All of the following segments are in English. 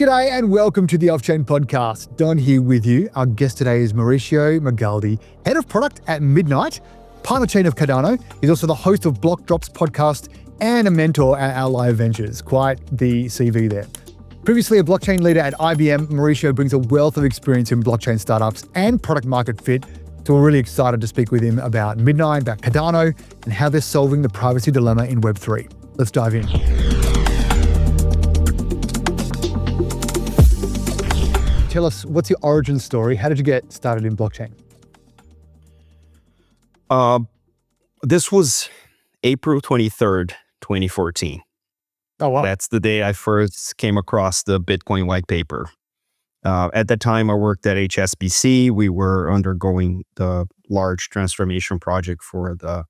G'day and welcome to the Off-Chain Podcast. Don here with you. Our guest today is Mauricio Magaldi, Head of Product at Midnight, part of the chain of Cardano. He's also the host of BlockDrops Podcast and a mentor at Outlier Ventures. Quite the CV there. Previously a blockchain leader at IBM, Mauricio brings a wealth of experience in blockchain startups and product market fit. So we're really excited to speak with him about Midnight, about Cardano, and how they're solving the privacy dilemma in Web3. Let's dive in. Tell us, what's your origin story? How did you get started in blockchain? This was April 23rd, 2014. Oh, wow. That's the day I first came across the Bitcoin white paper. At that time, I worked at HSBC. We were undergoing the large transformation project for the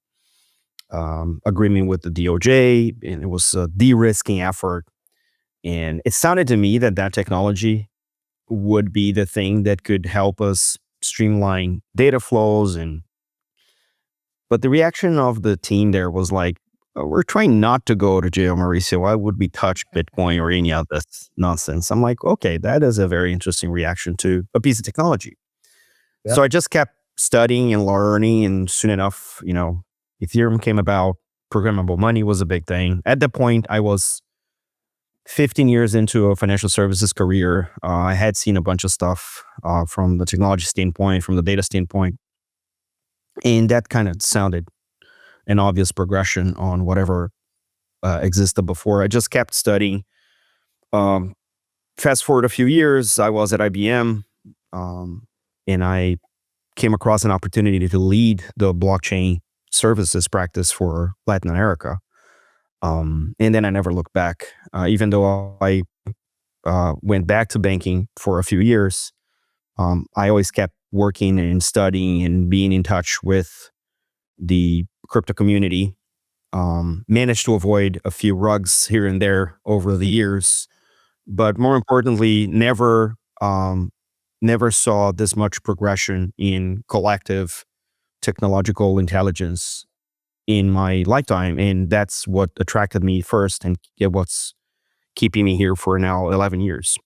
agreement with the DOJ, and it was a de-risking effort. And it sounded to me that technology would be the thing that could help us streamline data flows. But the reaction of the team there was like, we're trying not to go to jail, Mauricio. Why would we touch Bitcoin or any of this nonsense? I'm like, okay, that is a very interesting reaction to a piece of technology. Yeah. So I just kept studying and learning, and soon enough, Ethereum came about. Programmable money was a big thing. At that point, I was 15 years into a financial services career. I had seen a bunch of stuff from the technology standpoint, from the data standpoint. And that kind of sounded an obvious progression on whatever existed before. I just kept studying. Fast forward a few years, I was at IBM, and I came across an opportunity to lead the blockchain services practice for Latin America. And then I never looked back. Even though I went back to banking for a few years, I always kept working and studying and being in touch with the crypto community. Managed to avoid a few rugs here and there over the years, but more importantly, never saw this much progression in collective technological intelligence in my lifetime. And that's what attracted me first, and what's keeping me here for now 11 years.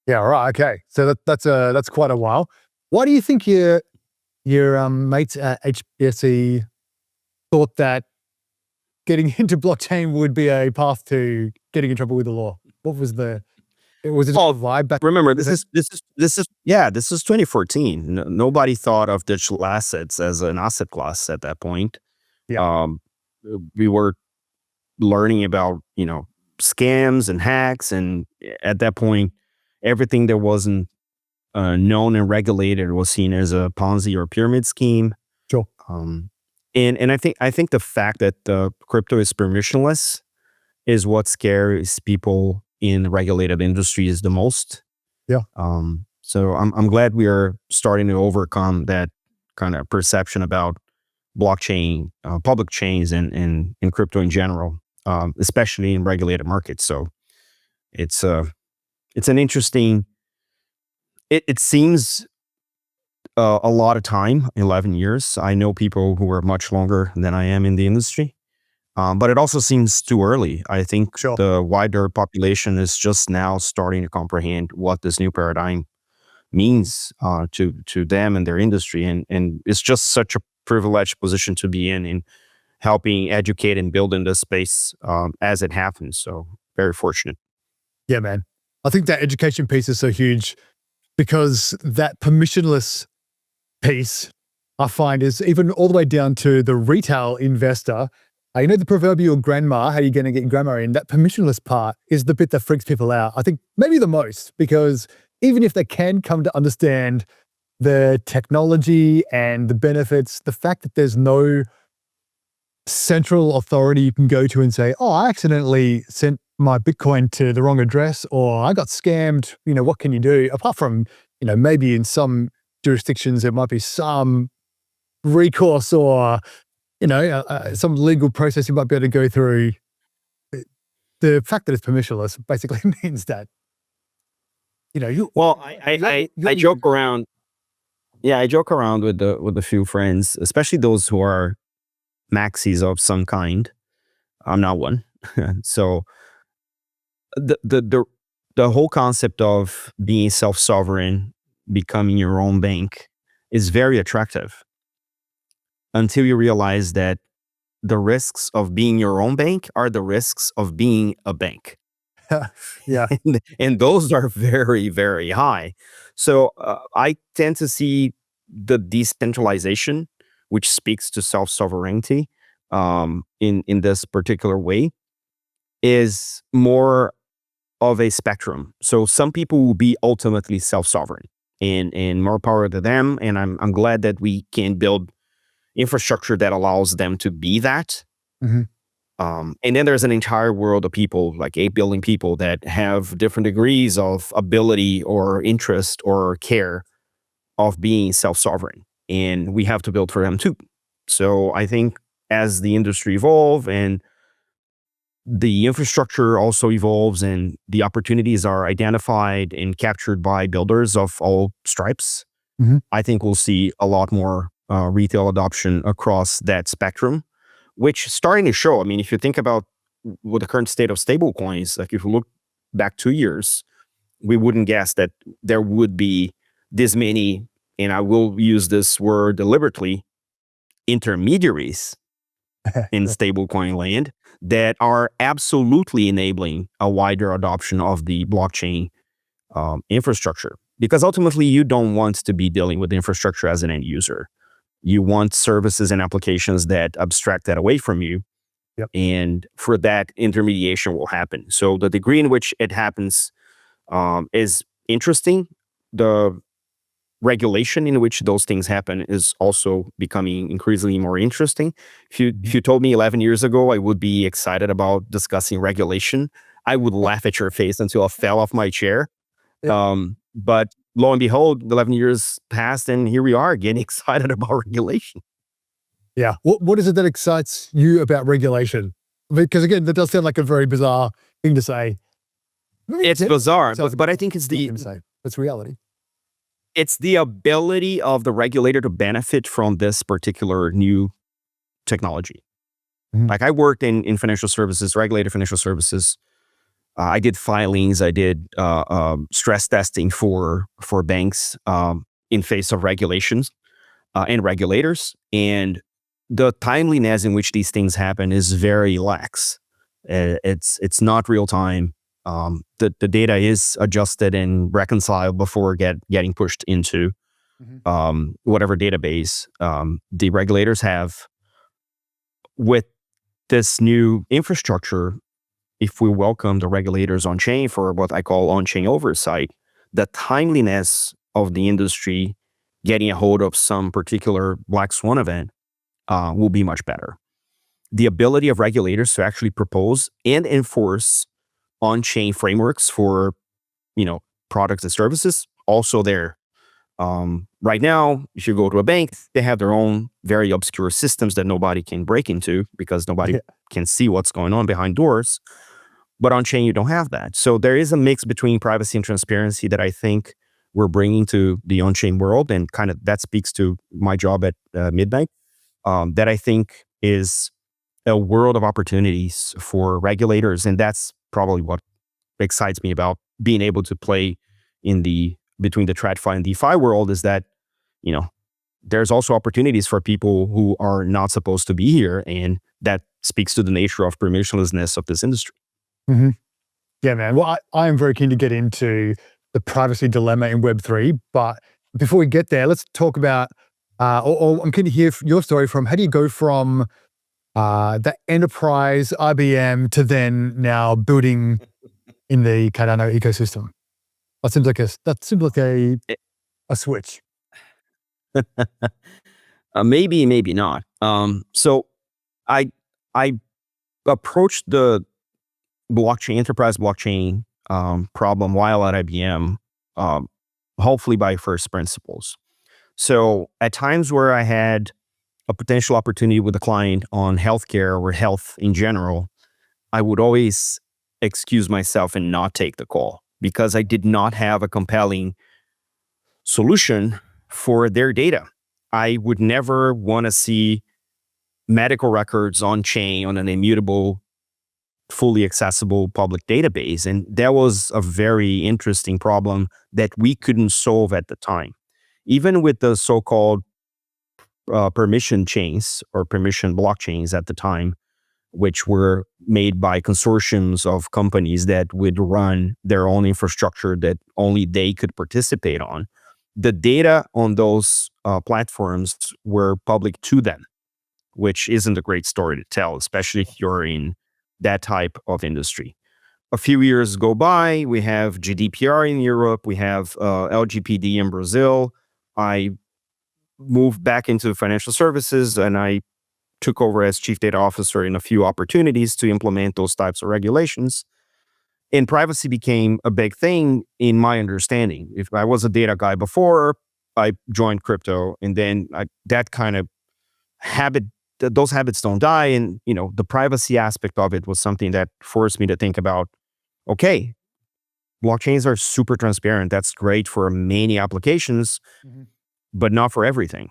Yeah, right. Okay. So that's quite a while. Why do you think your mates at HSBC thought that getting into blockchain would be a path to getting in trouble with the law? What was it a vibe back? Remember, this is 2014. Nobody thought of digital assets as an asset class at that point. Yeah. We were learning about, scams and hacks. And at that point, everything that wasn't known and regulated was seen as a Ponzi or a pyramid scheme. Sure. And I think the fact that crypto is permissionless is what scares people in regulated industries the most. Yeah. So I'm glad we are starting to overcome that kind of perception about blockchain, public chains, and crypto in general, especially in regulated markets. So it's an interesting. It seems a lot of time, 11 years. I know people who are much longer than I am in the industry. But it also seems too early. I think Sure. The wider population is just now starting to comprehend what this new paradigm means to them and their industry. And it's just such a privileged position to be in helping educate and build in this space as it happens. So very fortunate. Yeah, man. I think that education piece is so huge, because that permissionless piece, I find, is even all the way down to the retail investor. The proverbial grandma, how you're going to get grandma in, that permissionless part is the bit that freaks people out. I think maybe the most, because even if they can come to understand the technology and the benefits, the fact that there's no central authority you can go to and say, oh, I accidentally sent my Bitcoin to the wrong address, or I got scammed, what can you do? Apart from, maybe in some jurisdictions, there might be some recourse or some legal process you might be able to go through. The fact that it's permissionless basically means that, I joke around. Yeah, I joke around with a few friends, especially those who are maxis of some kind. I'm not one. So the the whole concept of being self-sovereign, becoming your own bank, is very attractive until you realize that the risks of being your own bank are the risks of being a bank. Yeah. And those are very, very high. So I tend to see the decentralization, which speaks to self-sovereignty in this particular way, is more of a spectrum. So some people will be ultimately self-sovereign, and more power to them. And I'm glad that we can build infrastructure that allows them to be that. Mhm. And then there's an entire world of people, like 8 billion people, that have different degrees of ability or interest or care of being self-sovereign. And we have to build for them too. So I think as the industry evolve and the infrastructure also evolves and the opportunities are identified and captured by builders of all stripes, Mhm. I think we'll see a lot more retail adoption across that spectrum, which is starting to show. I mean, if you think about what the current state of stable coins, like if you look back 2 years, we wouldn't guess that there would be this many, and I will use this word deliberately, intermediaries in Yeah. stablecoin land that are absolutely enabling a wider adoption of the blockchain infrastructure. Because ultimately, you don't want to be dealing with infrastructure as an end user. You want services and applications that abstract that away from you. Yep. And for that, intermediation will happen. So the degree in which it happens is interesting. The regulation in which those things happen is also becoming increasingly more interesting. If you told me 11 years ago I would be excited about discussing regulation, I would laugh at your face until I fell off my chair. Yeah. But lo and behold, 11 years passed, and here we are getting excited about regulation. Yeah. What is it that excites you about regulation? Because again, that does sound like a very bizarre thing to say. It's bizarre, Sounds but I think it's thing to say. That's reality. the ability of the regulator to benefit from this particular new technology. Mhm. Like I worked in financial services, regulated financial services. I did filings. I did stress testing for banks in face of regulations and regulators. And the timeliness in which these things happen is very lax. It's not real time. The data is adjusted and reconciled before getting pushed into Mhm. whatever database the regulators have. With this new infrastructure, if we welcome the regulators on chain for what I call on chain oversight, the timeliness of the industry getting a hold of some particular black swan event will be much better. The ability of regulators to actually propose and enforce on chain frameworks for, you know, products and services also there. Right now, if you go to a bank, they have their own very obscure systems that nobody can break into because nobody Yeah. can see what's going on behind doors. But on chain, you don't have that. So there is a mix between privacy and transparency that I think we're bringing to the on chain world, and kind of that speaks to my job at Midbank. That I think is a world of opportunities for regulators, and that's probably what excites me about being able to play in the between the TradFi and DeFi world. Is that, you know, there's also opportunities for people who are not supposed to be here, and that speaks to the nature of permissionlessness of this industry. Mhm. Yeah, man. Well, I am very keen to get into the privacy dilemma in Web3. But before we get there, let's talk about, or I'm keen to hear your story from how do you go from the enterprise IBM to then now building in the Cardano ecosystem? That seems like a switch. Maybe, maybe not. So I I approached the blockchain enterprise blockchain problem while at IBM, um, hopefully by first principles. So at times where I had a potential opportunity with a client on healthcare or health in general, I would always excuse myself and not take the call because I did not have a compelling solution for their data. I would never want to see medical records on chain on an immutable fully accessible public database. And that was a very interesting problem that we couldn't solve at the time. Even with the so-called permission chains or permission blockchains at the time, which were made by consortiums of companies that would run their own infrastructure that only they could participate on, the data on those platforms were public to them, which isn't a great story to tell, especially if you're in that type of industry. A few years go by, we have GDPR in Europe, we have LGPD in Brazil. I moved back into financial services and I took over as chief data officer in a few opportunities to implement those types of regulations. And privacy became a big thing in my understanding. If I was a data guy before, I joined crypto, and then that kind of habit, those habits don't die. And, the privacy aspect of it was something that forced me to think about, okay, blockchains are super transparent. That's great for many applications, but not for everything.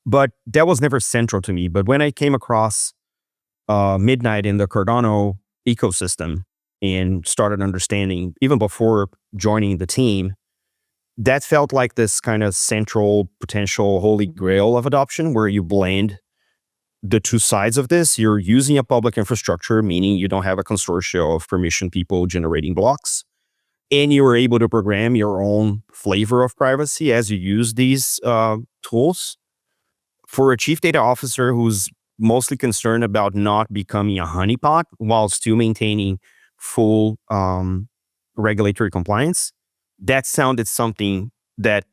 But that was never central to me. But when I came across Midnight in the Cardano ecosystem and started understanding, even before joining the team, that felt like this kind of central potential holy grail of adoption where you blend the two sides of this. You're using a public infrastructure, meaning you don't have a consortium of permission people generating blocks, and you are able to program your own flavor of privacy as you use these tools. For a chief data officer who's mostly concerned about not becoming a honeypot while still maintaining full regulatory compliance, that sounded something that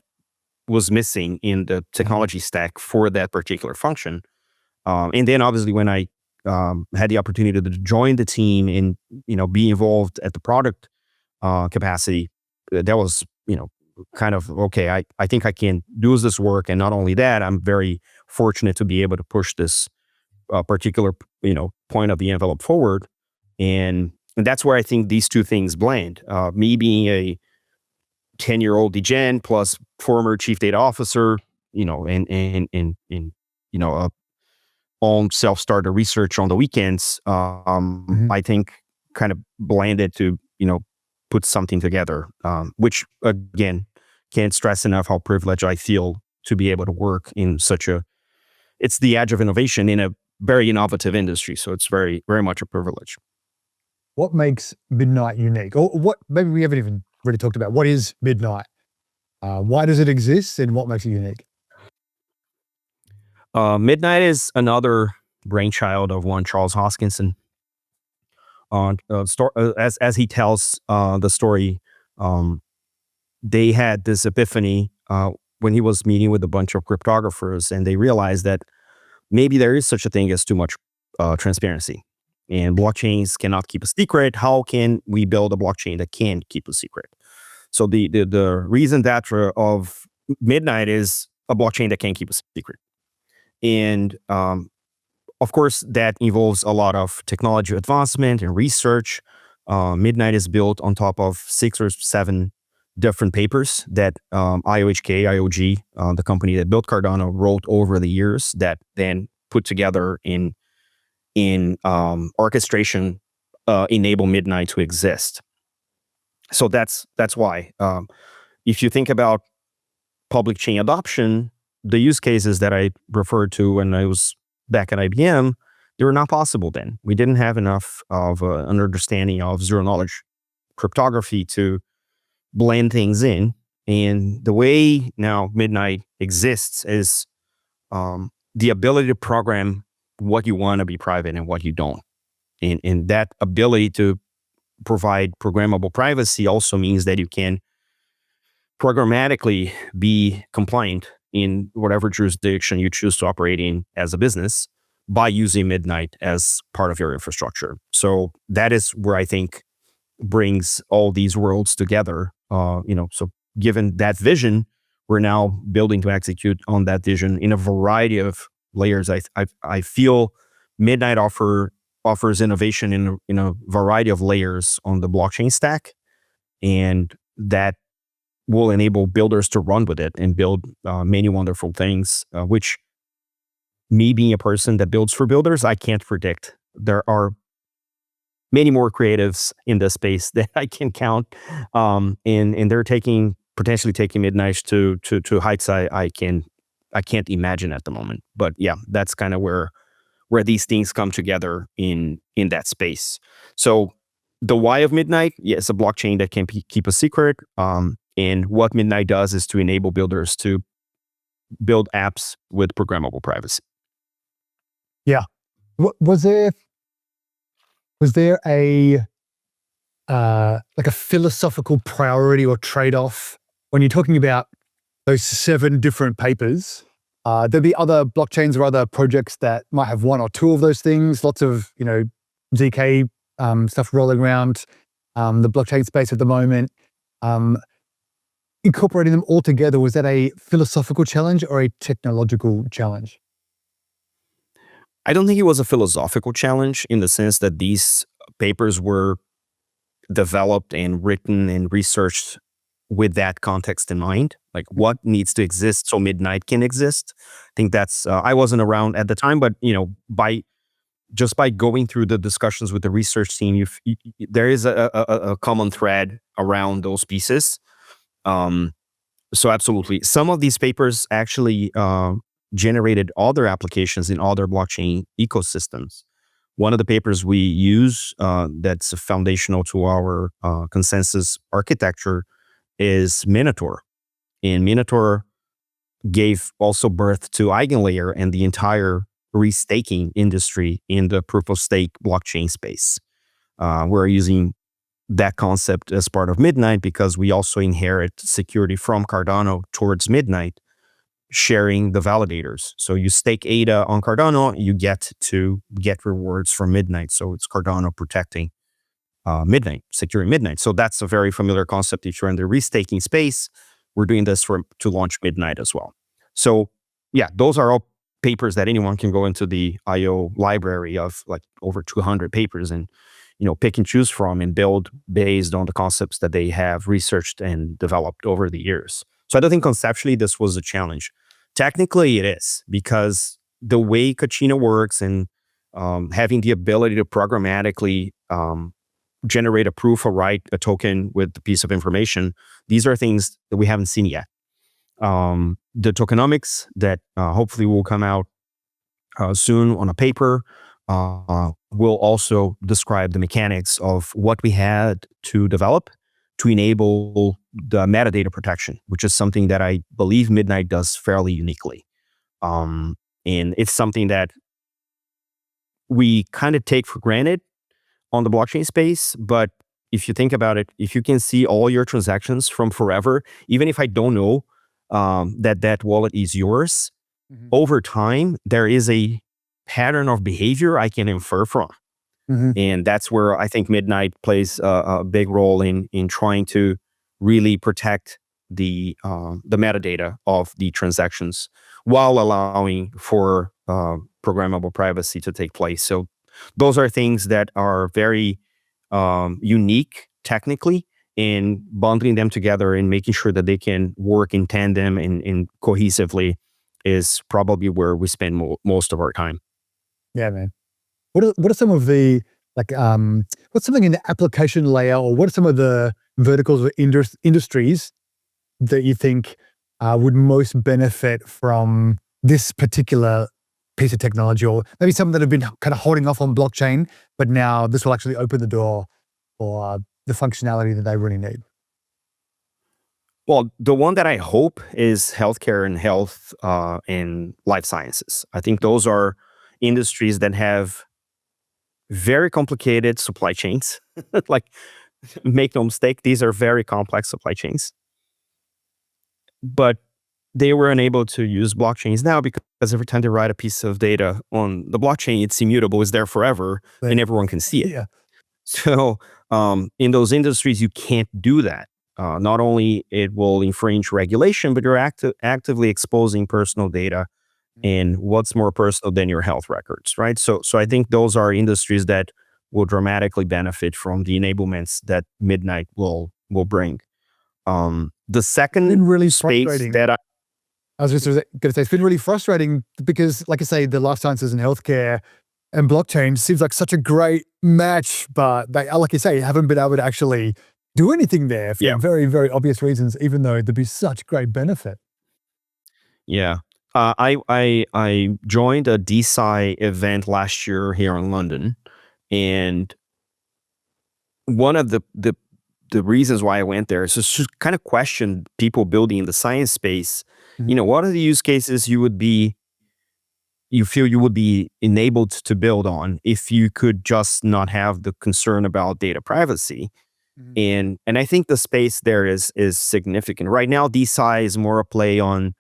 was missing in the technology stack for that particular function. And then obviously when I had the opportunity to join the team and, be involved at the product capacity, that was, kind of, okay, I think I can do this work. And not only that, I'm very fortunate to be able to push this particular, point of the envelope forward. And that's where I think these two things blend. Me being a 10-year-old degen plus former chief data officer, and own self-starter research on the weekends, I think kind of blended to, put something together, which again, can't stress enough how privileged I feel to be able to work in it's the edge of innovation in a very innovative industry. So it's very, very much a privilege. What makes Midnight unique? Or what, maybe we haven't even really talked about, what is Midnight? Why does it exist and what makes it unique? Midnight is another brainchild of one Charles Hoskinson. As he tells the story, they had this epiphany when he was meeting with a bunch of cryptographers, and they realized that maybe there is such a thing as too much transparency, and blockchains cannot keep a secret. How can we build a blockchain that can keep a secret? So the reason that of Midnight is a blockchain that can keep a secret. And of course, that involves a lot of technology advancement and research. Midnight is built on top of 6 or 7 different papers that IOG, the company that built Cardano, wrote over the years that then put together in orchestration enable Midnight to exist. So that's why. If you think about public chain adoption, the use cases that I referred to when I was back at IBM, they were not possible then. We didn't have enough of an understanding of zero-knowledge cryptography to blend things in. And the way now Midnight exists is the ability to program what you want to be private and what you don't. And that ability to provide programmable privacy also means that you can programmatically be compliant in whatever jurisdiction you choose to operate in as a business by using Midnight as part of your infrastructure. So that is where I think brings all these worlds together. So given that vision, we're now building to execute on that vision in a variety of layers. I feel Midnight offers innovation in a variety of layers on the blockchain stack, and that will enable builders to run with it and build many wonderful things, which me being a person that builds for builders, I can't predict. There are many more creatives in the space that I can count, and they're potentially taking Midnight to heights I can't imagine at the moment. But yeah, that's kind of where these things come together in that space. So the why of Midnight, yes, a blockchain that can keep a secret. And what Midnight does is to enable builders to build apps with programmable privacy. Yeah. Was there a like a philosophical priority or trade-off when you're talking about those 7 different papers? There'll be other blockchains or other projects that might have 1 or 2 of those things. Lots of ZK stuff rolling around the blockchain space at the moment. Incorporating them all together, was that a philosophical challenge or a technological challenge? I don't think it was a philosophical challenge in the sense that these papers were developed and written and researched with that context in mind, like what needs to exist so Midnight can exist. I think that's I wasn't around at the time, but by going through the discussions with the research team, there is a common thread around those pieces. So absolutely, some of these papers actually generated other applications in other blockchain ecosystems. One of the papers we use that's foundational to our consensus architecture is Minotaur. And Minotaur gave also birth to Eigenlayer and the entire restaking industry in the proof of stake blockchain space. We're using that concept as part of Midnight because we also inherit security from Cardano towards Midnight, sharing the validators. So you stake ADA on Cardano, you get to get rewards from Midnight. So it's Cardano protecting Midnight, securing Midnight. So that's a very familiar concept if you're in the restaking space. We're doing this to launch Midnight as well. So yeah, those are all papers that anyone can go into the IO library of like over 200 papers and pick and choose from and build based on the concepts that they have researched and developed over the years. So I don't think conceptually this was a challenge. Technically it is, because the way Kachina works and having the ability to programmatically generate a proof or write a token with a piece of information, these are things that we haven't seen yet. The tokenomics that hopefully will come out soon on a paper will also describe the mechanics of what we had to develop to enable the metadata protection, which is something that I believe Midnight does fairly uniquely. And it's something that we kind of take for granted on the blockchain space. But if you think about it, if you can see all your transactions from forever, even if I don't know that wallet is yours, over time, there is a pattern of behavior I can infer from. And that's where I think Midnight plays a big role in trying to really protect the metadata of the transactions while allowing for programmable privacy to take place. So those are things that are very unique technically, and bundling them together and making sure that they can work in tandem and cohesively is probably where we spend most of our time. Yeah, man. What are some of the what's something in the application layer, or what are some of the verticals or industries that you think would most benefit from this particular piece of technology, or maybe some that have been kind of holding off on blockchain, but now this will actually open the door for the functionality that they really need? Well, the one that I hope is healthcare and health and life sciences. I think those are industries that have very complicated supply chains. Like, make no mistake, these are very complex supply chains. But they were unable to use blockchains now because every time they write a piece of data on the blockchain, it's immutable, it's there forever, and everyone can see it. Yeah. So in those industries, you can't do that. Not only it will infringe regulation, but you're actively exposing personal data. And what's more personal than your health records, right? So I think those are industries that will dramatically benefit from the enablements that Midnight will bring. The second Been really space frustrating. that I was just going to say, it's been really frustrating because, like I say, the life sciences and healthcare, and blockchain seems like such a great match, but they, like you say, haven't been able to actually do anything there for Yeah. very, very obvious reasons, even though there'd be such great benefit. Yeah. I joined a DeFi event last year here in London, and one of the reasons why I went there is just to kind of question people building in the science space. Mhm. What are the use cases you feel you would be enabled to build on if you could just not have the concern about data privacy? Mhm. And I think the space there is significant. Right now, DeFi is more a play on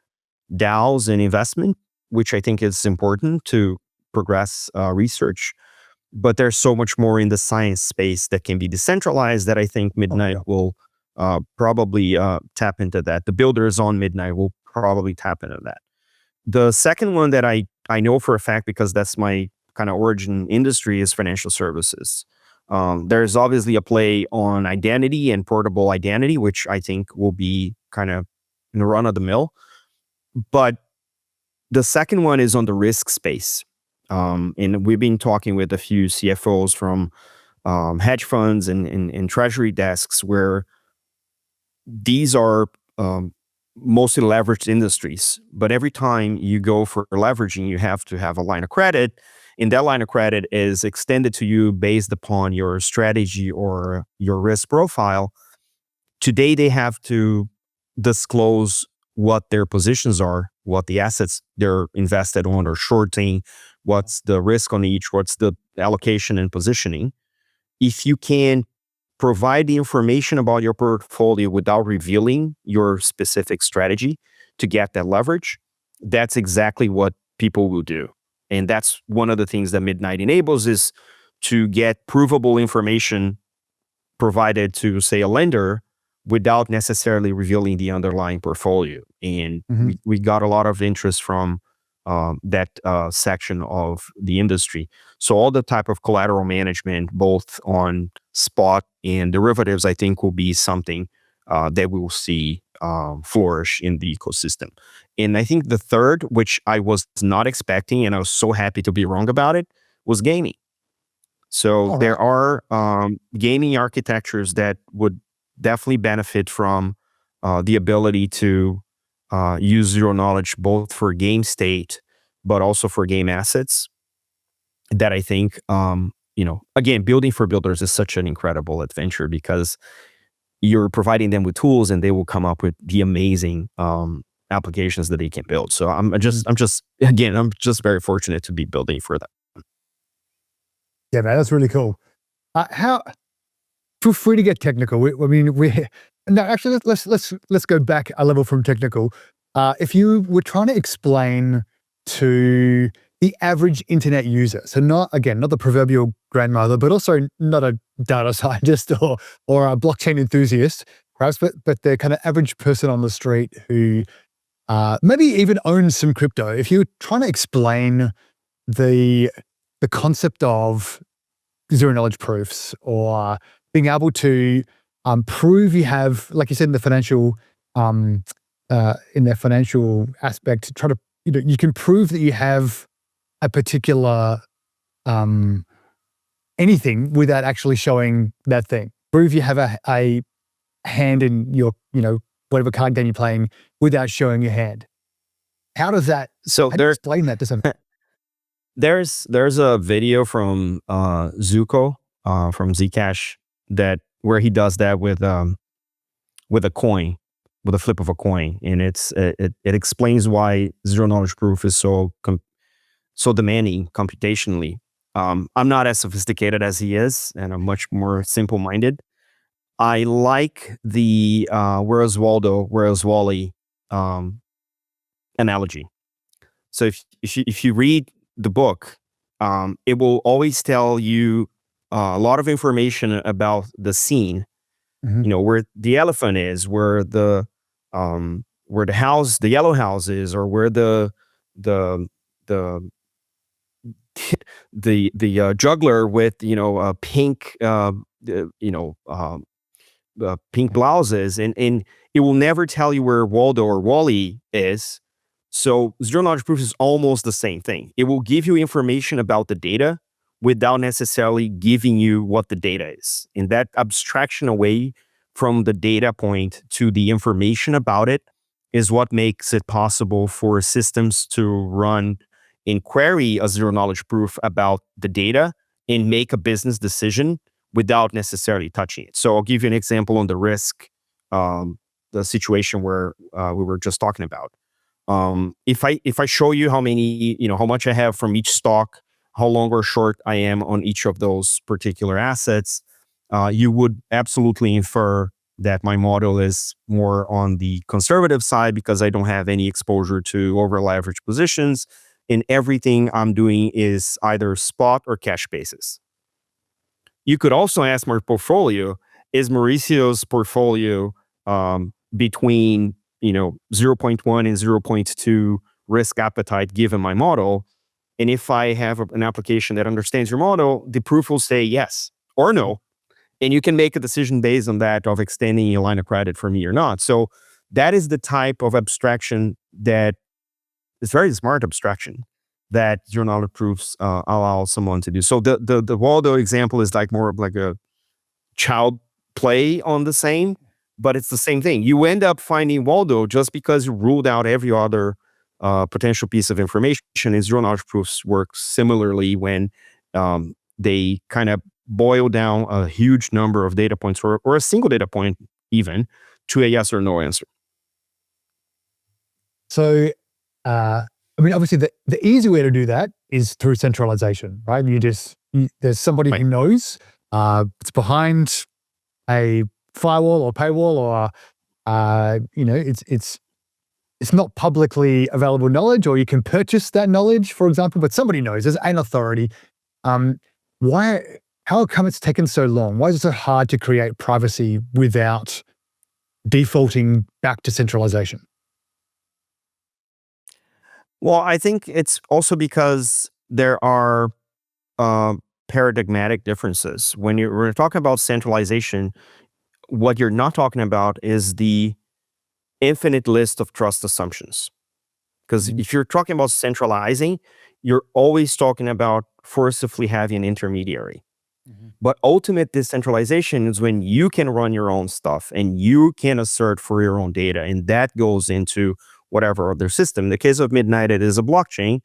DAOs and investment, which I think is important to progress research. But there's so much more in the science space that can be decentralized that I think Oh, Midnight yeah. will probably tap into that. The builders on Midnight will probably tap into that. The second one that I know for a fact, because that's my kind of origin industry, is financial services. There's obviously a play on identity and portable identity, which I think will be kind of in the run of the mill. But the second one is on the risk space. And we've been talking with a few CFOs from hedge funds and treasury desks where these are mostly leveraged industries. But every time you go for leveraging, you have to have a line of credit. And that line of credit is extended to you based upon your strategy or your risk profile. Today, they have to disclose what their positions are, what the assets they're invested on or shorting, what's the risk on each, what's the allocation and positioning. If you can provide the information about your portfolio without revealing your specific strategy to get that leverage, that's exactly what people will do. And that's one of the things that Midnight enables, is to get provable information provided to, say, a lender without necessarily revealing the underlying portfolio. And Mhm. we got a lot of interest from that section of the industry. So all the type of collateral management, both on spot and derivatives, I think will be something that we will see flourish in the ecosystem. And I think the third, which I was not expecting, and I was so happy to be wrong about it, was gaming. So All there right. are gaming architectures that would definitely benefit from the ability to use zero knowledge both for game state, but also for game assets. That I think, again, building for builders is such an incredible adventure because you're providing them with tools and they will come up with the amazing applications that they can build. So Mhm. I'm just very fortunate to be building for them. Yeah, man, that's really cool. How feel free to get technical. I mean, we no, actually, let's go back a level from technical. If you were trying to explain to the average internet user, so not again, not the proverbial grandmother, but also not a data scientist or a blockchain enthusiast, perhaps, but the kind of average person on the street who maybe even owns some crypto. If you're trying to explain the the concept of zero knowledge proofs or being able to prove you have, like you said, um, in the financial aspect, try to, you can prove that you have a particular um, anything without actually showing that thing. Prove you have a hand in your, whatever card game you're playing without showing your hand. How does that, So how do you explain that to someone? there's a video from Zuko from Zcash, that where he does that with a coin, with a flip of a coin, and it explains why zero knowledge proof is so demanding computationally. I'm not as sophisticated as he is, and I'm much more simple minded. I like the whereas Waldo, whereas Wally um, analogy. So if you read the book, it will always tell you a lot of information about the scene. Mhm. Where the elephant is, where the house, the yellow house is, or where the the the juggler with pink pink blouses, and it will never tell you where Waldo or Wally is, So zero knowledge proof is almost the same thing. It will give you information about the data without necessarily giving you what the data is. And that abstraction away from the data point to the information about it is what makes it possible for systems to run and query a zero knowledge proof about the data and make a business decision without necessarily touching it. So I'll give you an example on the risk, the situation where we were just talking about. If I show you how many, how much I have from each stock, how long or short I am on each of those particular assets, you would absolutely infer that my model is more on the conservative side because I don't have any exposure to over leveraged positions, and everything I'm doing is either spot or cash basis. You could also ask my portfolio, is Mauricio's portfolio between 0.1 and 0.2 risk appetite given my model? And if I have an application that understands your model, the proof will say yes or no. And you can make a decision based on that of extending a line of credit for me or not. So that is the type of abstraction that is very smart abstraction that zero knowledge proofs allow someone to do. So the Waldo example is like more of like a child play on the same, but it's the same thing. You end up finding Waldo just because you ruled out every other potential piece of information. And zero knowledge proofs work similarly when they kind of boil down a huge number of data points or a single data point even to a yes or no answer. So, obviously the easy way to do that is through centralization, right? There's somebody Right. who knows, it's behind a firewall or paywall or, it's not publicly available knowledge, or you can purchase that knowledge, for example, but somebody knows, there's an authority. How come it's taken so long? Why is it so hard to create privacy without defaulting back to centralization? Well, I think it's also because there are paradigmatic differences. When we're talking about centralization, what you're not talking about is the infinite list of trust assumptions. Because Mhm. if you're talking about centralizing, you're always talking about forcibly having an intermediary. Mhm. But ultimate decentralization is when you can run your own stuff and you can assert for your own data, and that goes into whatever other system. In the case of Midnight, it is a blockchain,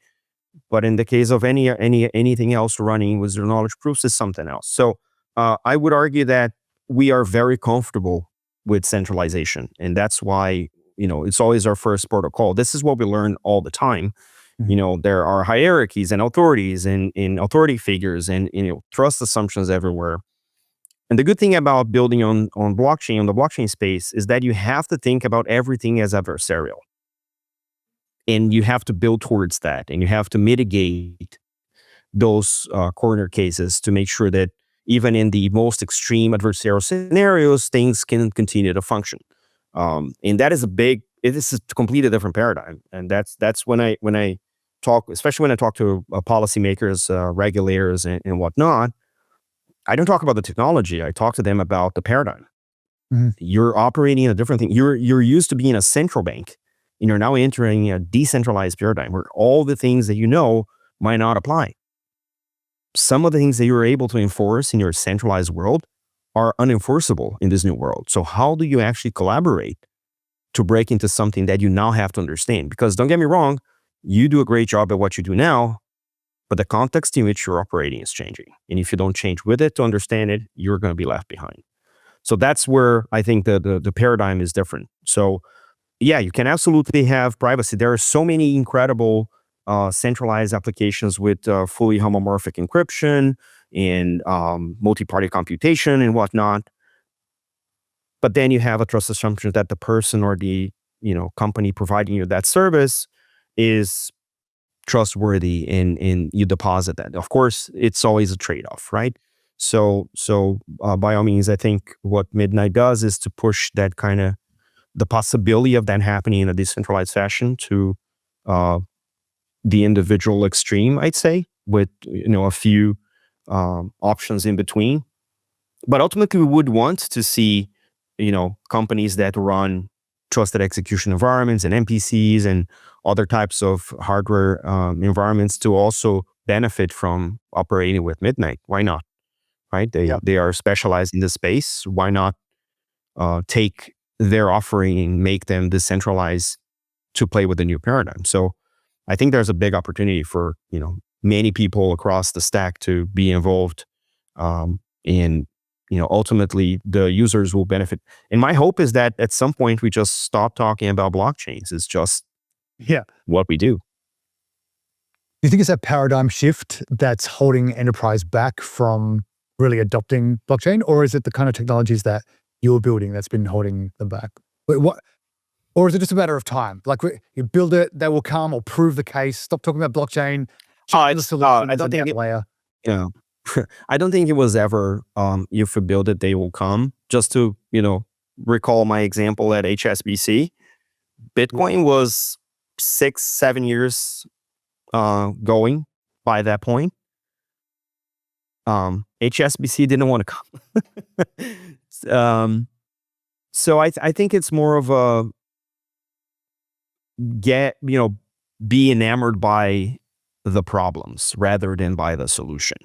but in the case of anything else running with zero knowledge proofs, is something else. So I would argue that we are very comfortable with centralization, and that's why it's always our first protocol. This is what we learn all the time. Mhm. There are hierarchies and authorities and authority figures and trust assumptions everywhere. And the good thing about building on blockchain, on the blockchain space, is that you have to think about everything as adversarial. And you have to build towards that. And you have to mitigate those corner cases to make sure that even in the most extreme adversarial scenarios, things can continue to function. And that is it is a completely different paradigm. And that's when I talk, especially when I talk to policymakers, regulators, and whatnot. I don't talk about the technology. I talk to them about the paradigm. Mhm. You're operating in a different thing. You're used to being a central bank, and you're now entering a decentralized paradigm where all the things that might not apply. Some of the things that you're able to enforce in your centralized world are unenforceable in this new world. So how do you actually collaborate to break into something that you now have to understand? Because don't get me wrong, you do a great job at what you do now, but the context in which you're operating is changing. And if you don't change with it to understand it, you're going to be left behind. So that's where I think the paradigm is different. So yeah, you can absolutely have privacy. There are so many incredible centralized applications with fully homomorphic encryption and multi-party computation and whatnot. But then you have a trust assumption that the person or the company providing you that service is trustworthy, and you deposit that. Of course, it's always a trade-off, right? So by all means, I think what Midnight does is to push that kind of the possibility of that happening in a decentralized fashion to uh, the individual extreme, I'd say, with a few options in between. But ultimately, we would want to see companies that run trusted execution environments and NPCs and other types of hardware environments to also benefit from operating with Midnight. Why not? Right? They are specialized in the space. Why not take their offering and make them decentralized to play with the new paradigm? So I think there's a big opportunity for, many people across the stack to be involved, and ultimately the users will benefit. And my hope is that at some point we just stop talking about blockchains. It's just what we do. Do you think it's a paradigm shift that's holding enterprise back from really adopting blockchain, or is it the kind of technologies that you're building that's been holding them back? Or is it just a matter of time? Like you build it, they will come or prove the case. Stop talking about blockchain. I don't think I don't think it was ever if you build it, they will come. Just to recall my example at HSBC, Bitcoin was 6-7 years going by that point. HSBC didn't want to come. So I think it's more of a be enamored by the problems rather than by the solution.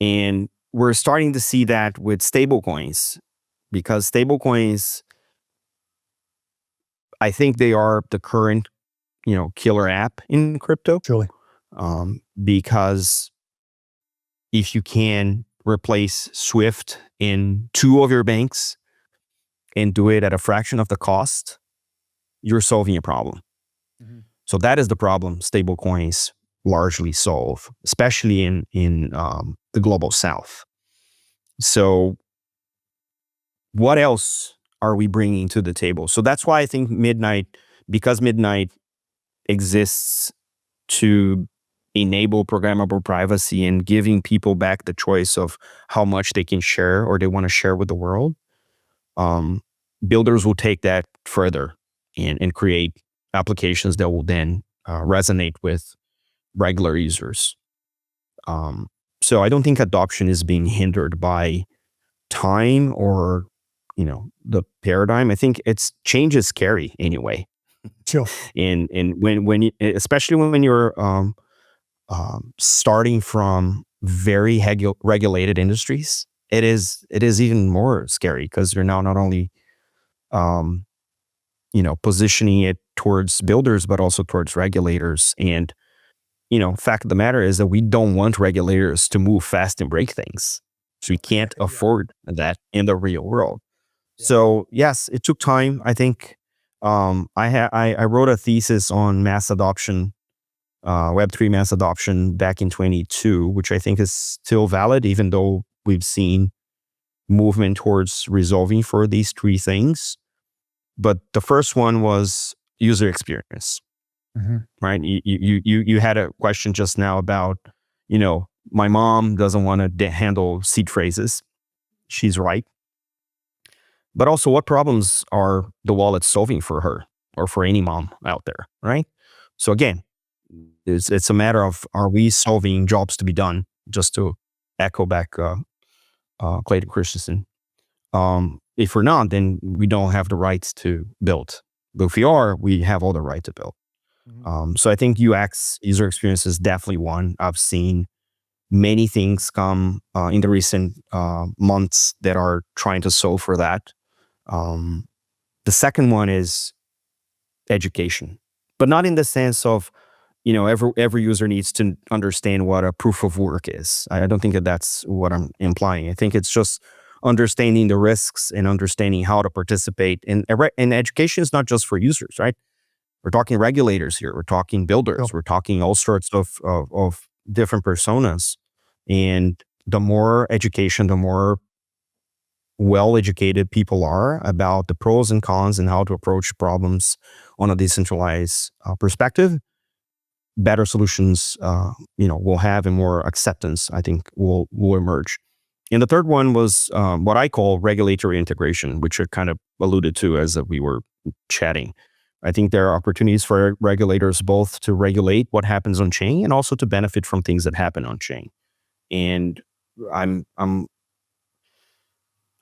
And we're starting to see that with stablecoins, because stablecoins, I think they are the current, killer app in crypto. Truly. Because if you can replace Swift in 2 of your banks and do it at a fraction of the cost, you're solving a problem. Mm-hmm. So that is the problem stablecoins largely solve, especially in the global south. So what else are we bringing to the table? So that's why I think because Midnight exists to enable programmable privacy and giving people back the choice of how much they can share or they want to share with the world, builders will take that further and create applications that will then resonate with regular users. So I don't think adoption is being hindered by time or the paradigm. I think change is scary anyway. Sure. And when especially when you're starting from very regulated industries, it is even more scary, because you're now not only positioning it towards builders, but also towards regulators. And, fact of the matter is that we don't want regulators to move fast and break things. So we can't afford that in the real world. Yeah. So yes, it took time. I think I wrote a thesis on mass adoption, Web3 mass adoption back in 2022, which I think is still valid, even though we've seen movement towards resolving for these 3 things. But the first one was user experience, right? You had a question just now about, my mom doesn't want to handle seed phrases. She's right. But also, what problems are the wallet solving for her or for any mom out there, right? So again, it's a matter of, are we solving jobs to be done? Just to echo back Clayton Christensen. If we're not, then we don't have the rights to build. But if we are, we have all the right to build. Mm-hmm. So I think UX, user experience, is definitely one. I've seen many things come in the recent months that are trying to solve for that. The second one is education, but not in the sense of, every user needs to understand what a proof of work is. I don't think that's what I'm implying. I think it's just understanding the risks and understanding how to participate. And education is not just for users, right? We're talking regulators here. We're talking builders. We're talking all sorts of different personas. And the more education, the more well-educated people are about the pros and cons and how to approach problems on a decentralized perspective, better solutions, will have, and more acceptance, I think, will emerge. And the third one was what I call regulatory integration, which I kind of alluded to as we were chatting. I think there are opportunities for regulators both to regulate what happens on chain and also to benefit from things that happen on chain. And I'm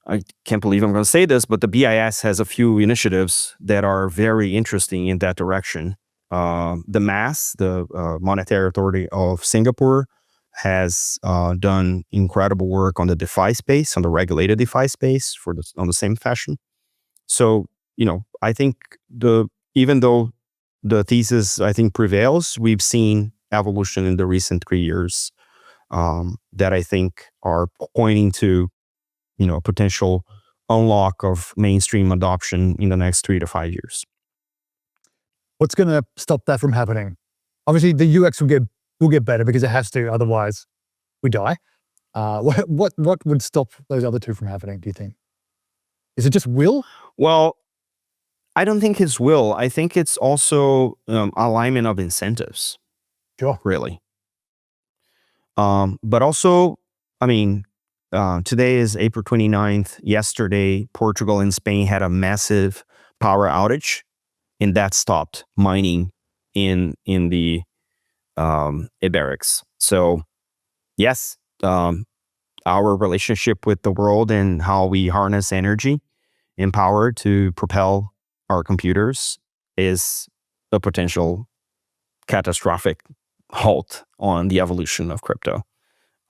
I can't believe I'm going to say this, but the BIS has a few initiatives that are very interesting in that direction. The MAS, the Monetary Authority of Singapore, has done incredible work on the DeFi space, on the regulated DeFi space on the same fashion. So, I think even though the thesis, I think, prevails, we've seen evolution in the recent 3 years that I think are pointing to, potential unlock of mainstream adoption in the next 3 to 5 years. What's going to stop that from happening? Obviously, the UX will get better because it has to. Otherwise, we die. What would stop those other two from happening, do you think? Is it just will? Well, I don't think it's will. I think it's also alignment of incentives. Sure. Really. But also, today is April 29th. Yesterday, Portugal and Spain had a massive power outage, and that stopped mining in the Iberics. So, yes, our relationship with the world and how we harness energy and power to propel our computers is a potential catastrophic halt on the evolution of crypto.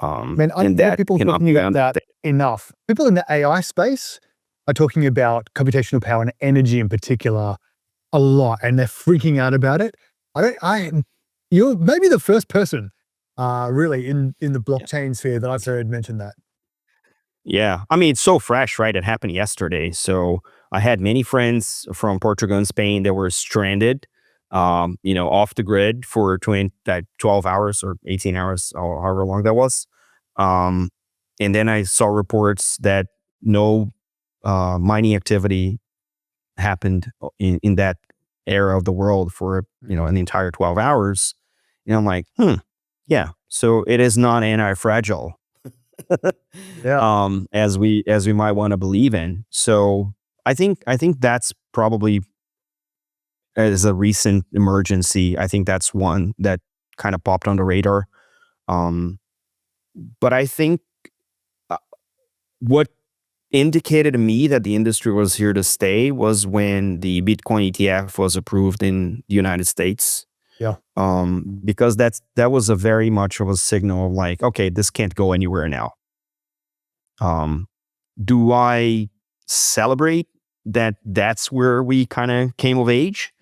Man, I don't hear people talking about that enough. People in the AI space are talking about computational power and energy in particular a lot, and they're freaking out about it. You're maybe the first person really in the blockchain sphere that I've heard mention that. Yeah. It's so fresh, right? It happened yesterday. So I had many friends from Portugal and Spain that were stranded, off the grid for 12 hours or 18 hours, or however long that was. And then I saw reports that no mining activity happened in that area of the world for, an entire 12 hours. And I'm like, yeah. So it is not anti-fragile. Yeah. As we might want to believe in. So I think that's probably, as a recent emergency, I think that's one that kind of popped on the radar. But I think what indicated to me that the industry was here to stay was when the Bitcoin ETF was approved in the United States. Yeah. Because that was a very much of a signal of like, okay, this can't go anywhere now. Do I celebrate that that's where we kind of came of age?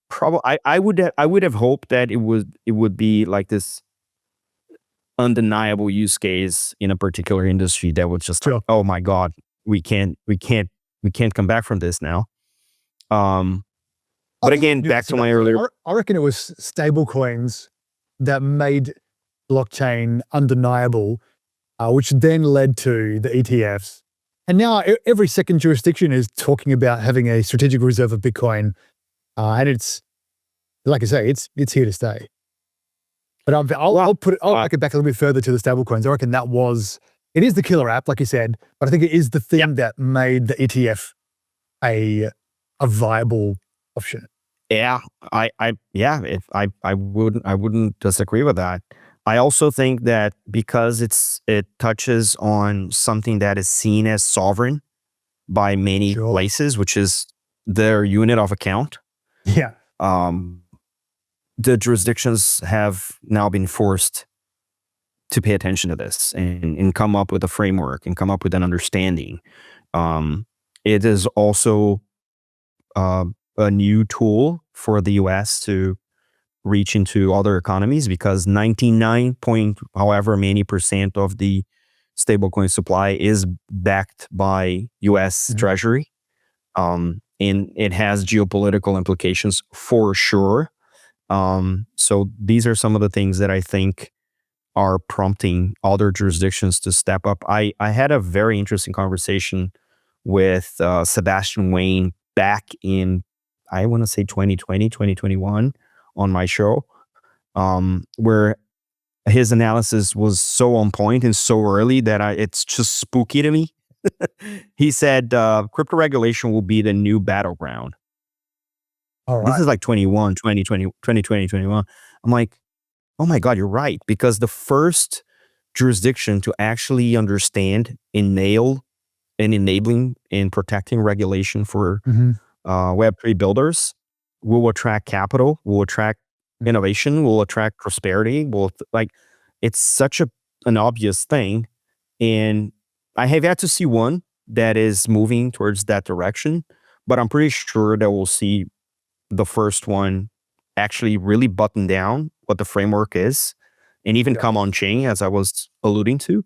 Probably. I would have hoped that it would be like this undeniable use case in a particular industry that was just Sure. like, oh my God, we can't come back from this now. But again, back to my earlier, I reckon it was stable coins that made blockchain undeniable, which then led to the ETFs. And now every second jurisdiction is talking about having a strategic reserve of Bitcoin. And it's, like I say, it's here to stay. But I'll back it back a little bit further to the stable coins. I reckon it is the killer app, like you said, but I think it is the thing that made the ETF a viable option. Yeah, I wouldn't disagree with that. I also think that because it touches on something that is seen as sovereign by many places, which is their unit of account. Yeah. The jurisdictions have now been forced to pay attention to this and come up with a framework and come up with an understanding. It is also a new tool for the US to reach into other economies, because 99 point however many % of the stablecoin supply is backed by US Treasury. And it has geopolitical implications for sure. So these are some of the things that I think are prompting other jurisdictions to step up. I had a very interesting conversation with Sebastian Wayne back in, I want to say 2020, 2021 on my show, where his analysis was so on point and so early that it's just spooky to me. He said, crypto regulation will be the new battleground. All right. This is like 2021. I'm like, oh my God, you're right. Because the first jurisdiction to actually understand and nail and enabling and protecting regulation for Mm-hmm. Web3 builders will attract capital, will attract innovation, will attract prosperity. It's such an obvious thing. And I have yet to see one that is moving towards that direction, but I'm pretty sure that we'll see the first one actually really button down what the framework is and even Yeah. come on chain, as I was alluding to,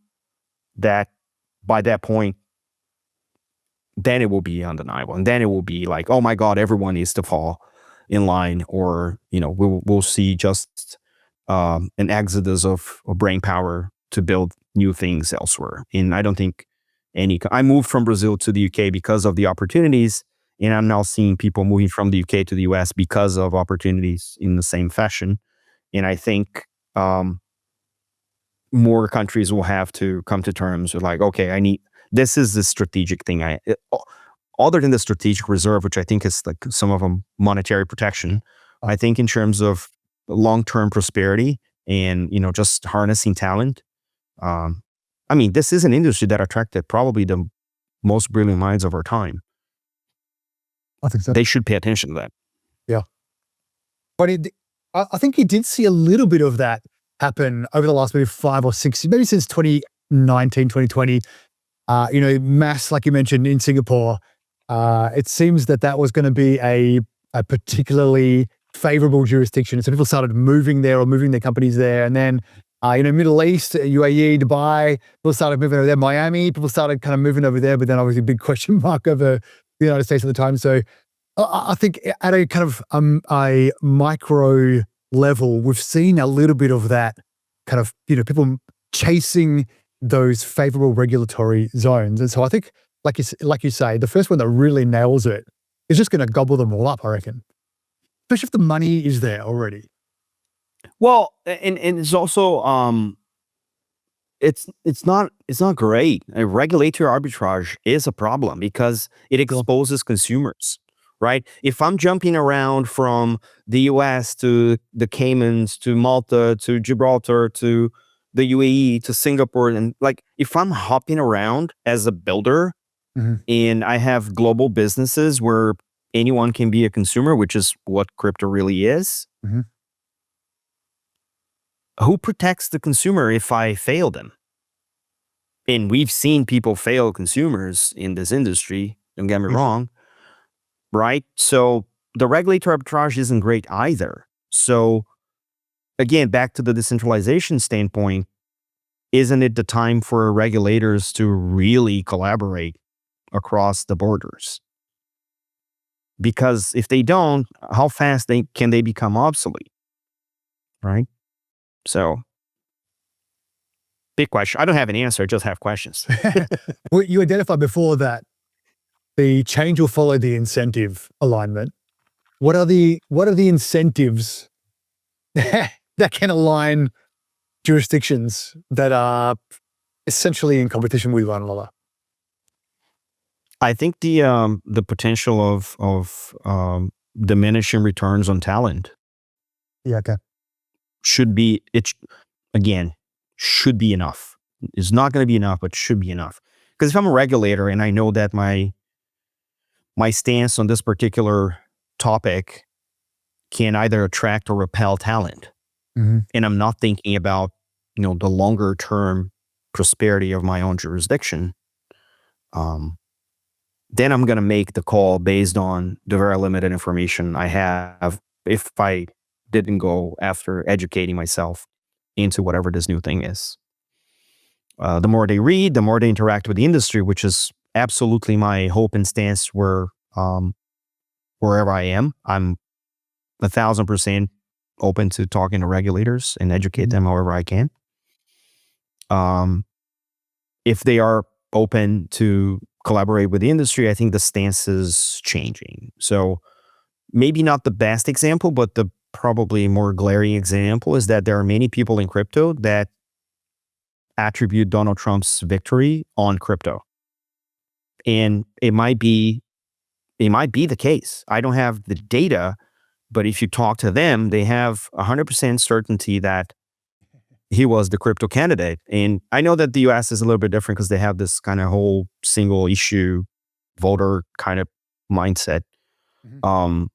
that by that point, then it will be undeniable. And then it will be like, oh my God, everyone needs to fall in line, or, we'll see just an exodus of brain power to build new things elsewhere. And I don't think I moved from Brazil to the UK because of the opportunities. And I'm now seeing people moving from the UK to the US because of opportunities in the same fashion. And I think more countries will have to come to terms with like, okay, this is the strategic thing. Other than the strategic reserve, which I think is like some of them monetary protection, I think in terms of long-term prosperity and, just harnessing talent. This is an industry that attracted probably the most brilliant minds of our time. I think so. They should pay attention to that. Yeah. But I think you did see a little bit of that happen over the last maybe 5 or 6, maybe since 2019, 2020. Mass, like you mentioned, in Singapore, it seems that was going to be a particularly favorable jurisdiction. So people started moving there or moving their companies there. And then, Middle East, UAE, Dubai, people started moving over there. Miami, people started kind of moving over there, but then obviously a big question mark over the United States at the time. So I think at a kind of a micro level, we've seen a little bit of that kind of, people chasing those favorable regulatory zones. And so I think, like you say, the first one that really nails it is just going to gobble them all up, I reckon. Especially if the money is there already. Well, and it's also it's not great. A regulatory arbitrage is a problem because it exposes consumers, right? If I'm jumping around from the US to the Caymans to Malta to Gibraltar to the UAE to Singapore, and like if I'm hopping around as a builder and I have global businesses where anyone can be a consumer, which is what crypto really is. Who protects the consumer if I fail them? And we've seen people fail consumers in this industry, don't get me wrong, right? So the regulatory arbitrage isn't great either. So again, back to the decentralization standpoint, isn't it the time for regulators to really collaborate across the borders? Because if they don't, how fast can they become obsolete, right? So, big question. I don't have an answer. I just have questions. Well, you identified before that the change will follow the incentive alignment. What are the incentives that can align jurisdictions that are essentially in competition with one another? I think the potential of diminishing returns on talent. Yeah, okay. Should be enough. It's not going to be enough, but should be enough. Because if I'm a regulator and I know that my stance on this particular topic can either attract or repel talent, and I'm not thinking about the longer term prosperity of my own jurisdiction, then I'm going to make the call based on the very limited information I have. If I didn't go after educating myself into whatever this new thing is. The more they read, the more they interact with the industry, which is absolutely my hope and stance wherever I am. I'm 1,000% open to talking to regulators and educate them however I can. If they are open to collaborate with the industry, I think the stance is changing. So maybe not the best example, but the probably more glaring example is that there are many people in crypto that attribute Donald Trump's victory on crypto. And it might be the case. I don't have the data, but if you talk to them, they have 100% certainty that he was the crypto candidate. And I know that the US is a little bit different because they have this kind of whole single issue voter kind of mindset. Mhm.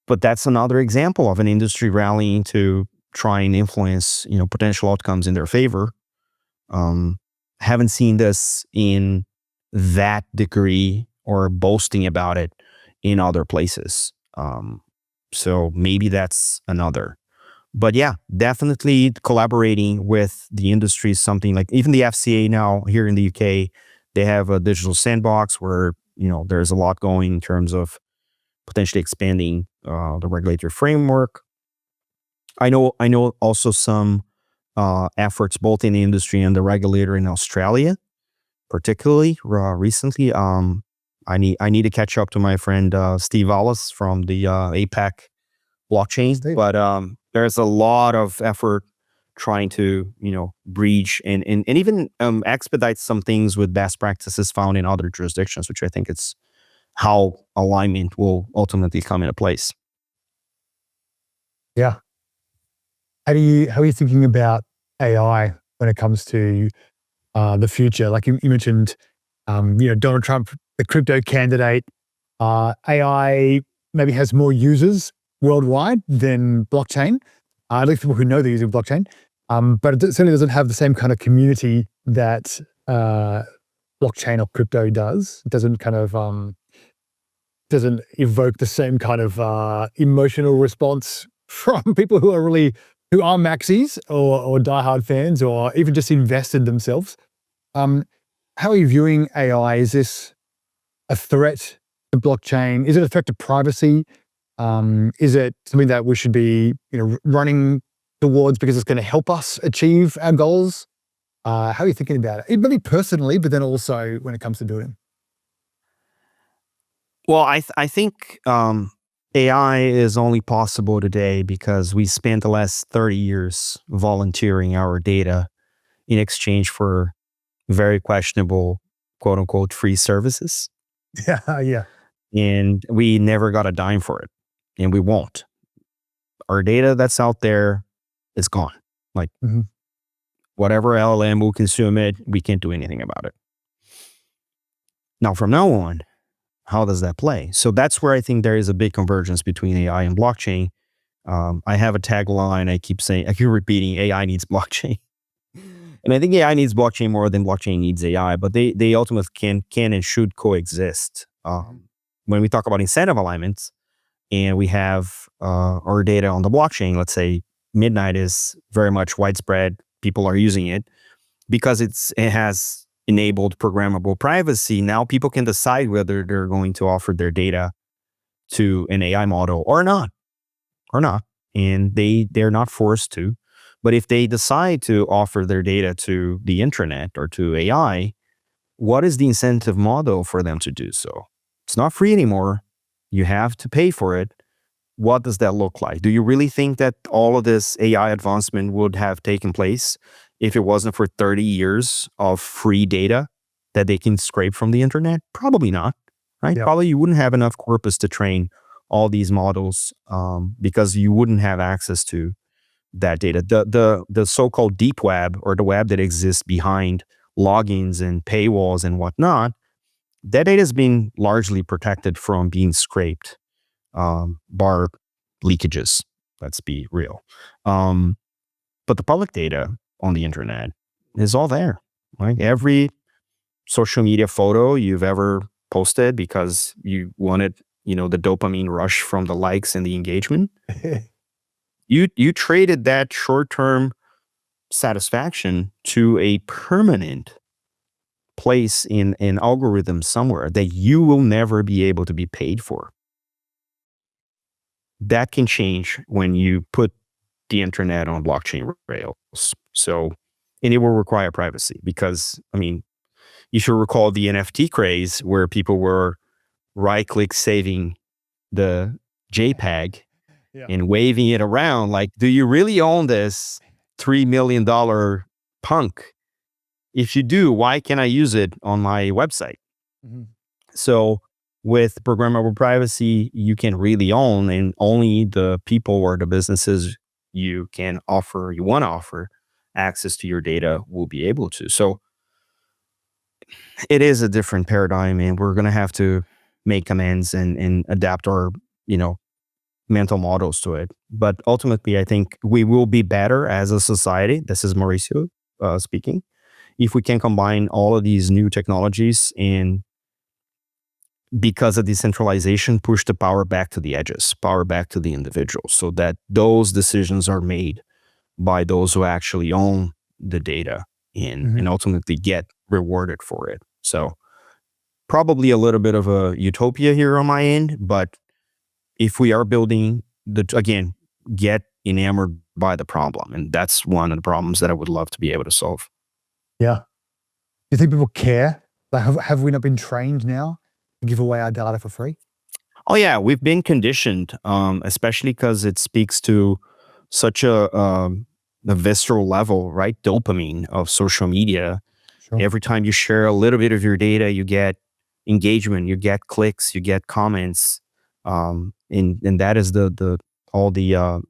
But that's another example of an industry rallying to try and influence, potential outcomes in their favor. Haven't seen this in that degree or boasting about it in other places. So maybe that's another. But yeah, definitely collaborating with the industry is something like even the FCA now here in the UK, they have a digital sandbox where, there's a lot going in terms of potentially expanding the regulatory framework. I know also some efforts both in the industry and the regulator in Australia, particularly recently. I need to catch up to my friend Steve Wallace from the APAC blockchain, Steve. but there's a lot of effort trying to breach and even expedite some things with best practices found in other jurisdictions, which I think it's how alignment will ultimately come into place. Yeah. How are you thinking about AI when it comes to the future? Like you mentioned, Donald Trump, the crypto candidate. AI maybe has more users worldwide than blockchain, at least people who know they're using blockchain. But it certainly doesn't have the same kind of community that blockchain or crypto does. It doesn't kind of doesn't evoke the same kind of emotional response from people who are maxis or diehard fans or even just invested themselves. How are you viewing AI? Is this a threat to blockchain? Is it a threat to privacy? Is it something that we should be, running towards because it's going to help us achieve our goals? How are you thinking about it? Maybe personally, but then also when it comes to doing. Well, I think AI is only possible today because we spent the last 30 years volunteering our data in exchange for very questionable, quote unquote, free services. Yeah, yeah. And we never got a dime for it. And we won't. Our data that's out there is gone. Like Mhm. whatever LLM will consume it, we can't do anything about it. Now, from now on, how does that play? So that's where I think there is a big convergence between AI and blockchain. I have a tagline I keep repeating, AI needs blockchain. And I think AI needs blockchain more than blockchain needs AI, but they ultimately can and should coexist. When we talk about incentive alignments and we have our data on the blockchain, let's say Midnight is very much widespread. People are using it because it has enabled programmable privacy. Now people can decide whether they're going to offer their data to an AI model or not. And they're not forced to. But if they decide to offer their data to the internet or to AI, what is the incentive model for them to do so? It's not free anymore. You have to pay for it. What does that look like? Do you really think that all of this AI advancement would have taken place if it wasn't for 30 years of free data that they can scrape from the internet? Probably not, right? Yep. Probably you wouldn't have enough corpus to train all these models because you wouldn't have access to that data. The so-called deep web, or the web that exists behind logins and paywalls and whatnot, that data is being largely protected from being scraped, bar leakages. Let's be real. But the public data on the internet is all there. Right? Every social media photo you've ever posted because you wanted, the dopamine rush from the likes and the engagement, you traded that short-term satisfaction to a permanent place in an algorithm somewhere that you will never be able to be paid for. That can change when you put the internet on blockchain rails. So, and it will require privacy because, you should recall the NFT craze where people were right-click saving the JPEG Yeah. and waving it around like, do you really own this $3 million punk? If you do, why can't I use it on my website? Mhm. So with programmable privacy, you can really own, and only the people or the businesses you can offer, you want to offer access to your data will be able to. So it is a different paradigm, and we're going to have to make amends and adapt our, you know, mental models to it. But ultimately, I think we will be better as a society. This is Mauricio speaking. If we can combine all of these new technologies and, because of decentralization, push the power back to the edges, power back to the individual, so that those decisions are made by those who actually own the data and ultimately get rewarded for it. So probably a little bit of a utopia here on my end, but if we are building again, get enamored by the problem. And that's one of the problems that I would love to be able to solve. Yeah. Do you think people care? Like, have we not been trained now to give away our data for free? Oh yeah, we've been conditioned, especially because it speaks to such a visceral level, right? Dopamine of social media. Sure. Every time you share a little bit of your data, you get engagement, you get clicks, you get comments, and that is all the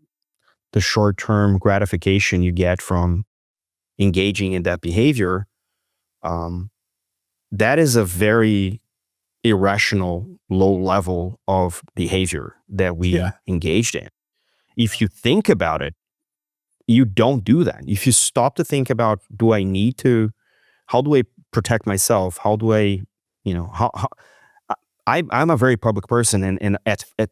short term gratification you get from engaging in that behavior. Um, that is a very irrational, low level of behavior that we engaged in. If you think about it, you don't do that. If you stop to think about, how do I protect myself? How do I, I'm a very public person, and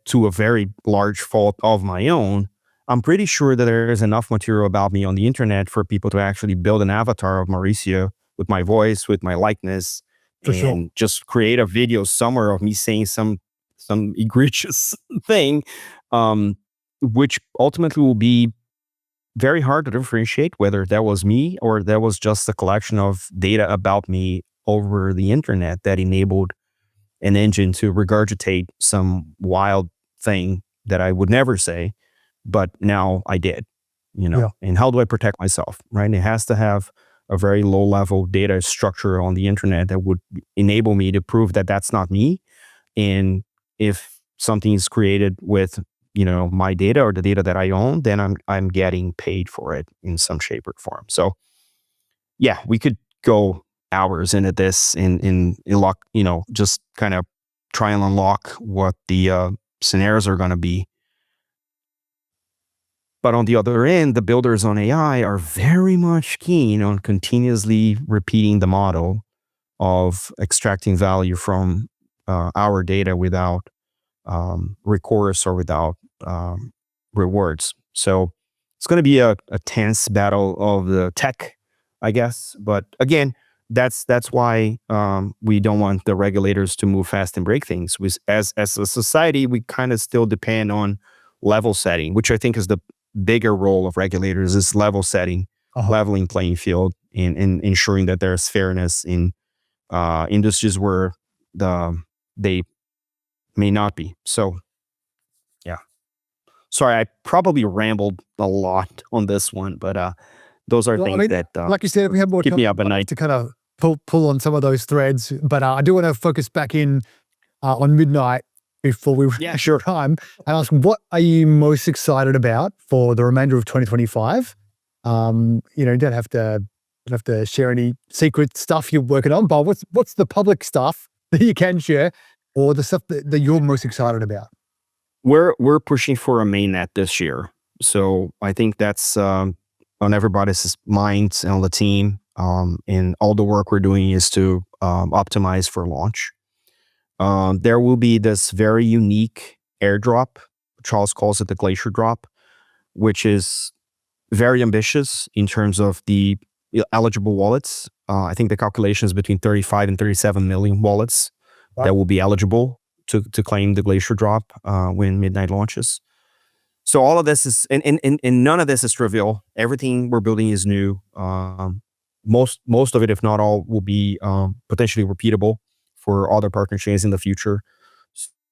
to a very large fault of my own, I'm pretty sure that there is enough material about me on the internet for people to actually build an avatar of Mauricio with my voice, with my likeness, For sure. and just create a video somewhere of me saying some egregious thing, which ultimately will be very hard to differentiate whether that was me or that was just a collection of data about me over the internet that enabled an engine to regurgitate some wild thing that I would never say, but now I did, And how do I protect myself, right? It has to have a very low level data structure on the internet that would enable me to prove that that's not me. And if something is created with, my data or the data that I own, then I'm getting paid for it in some shape or form. So yeah, we could go hours into this in lock, just kind of try and unlock what the scenarios are going to be. But on the other end, the builders on AI are very much keen on continuously repeating the model of extracting value from our data without recourse or without rewards. So it's going to be a tense battle of the tech, I guess. But again, that's why we don't want the regulators to move fast and break things. As a society, we kind of still depend on level setting, which I think is the bigger role of regulators, is level setting, leveling playing field, and ensuring that there's fairness in industries where they may not be. So yeah. Sorry, I probably rambled a lot on this one, but those are things that like you said, if we have more keep time me up at night to kind of pull on some of those threads. But I do want to focus back in on midnight before we run out of time and ask, what are you most excited about for the remainder of 2025? You don't have to share any secret stuff you're working on, but what's the public stuff that you can share, or the stuff that you're most excited about? We're pushing for a mainnet this year, so I think that's on everybody's minds and on the team. And all the work we're doing is to optimize for launch. There will be this very unique airdrop. Charles calls it the glacier drop, which is very ambitious in terms of the eligible wallets. I think the calculation is between 35 and 37 million wallets that will be eligible to claim the glacier drop when midnight launches. So all of this is, and none of this is trivial. Everything we're building is new. Most of it, if not all, will be potentially repeatable for other partner chains in the future.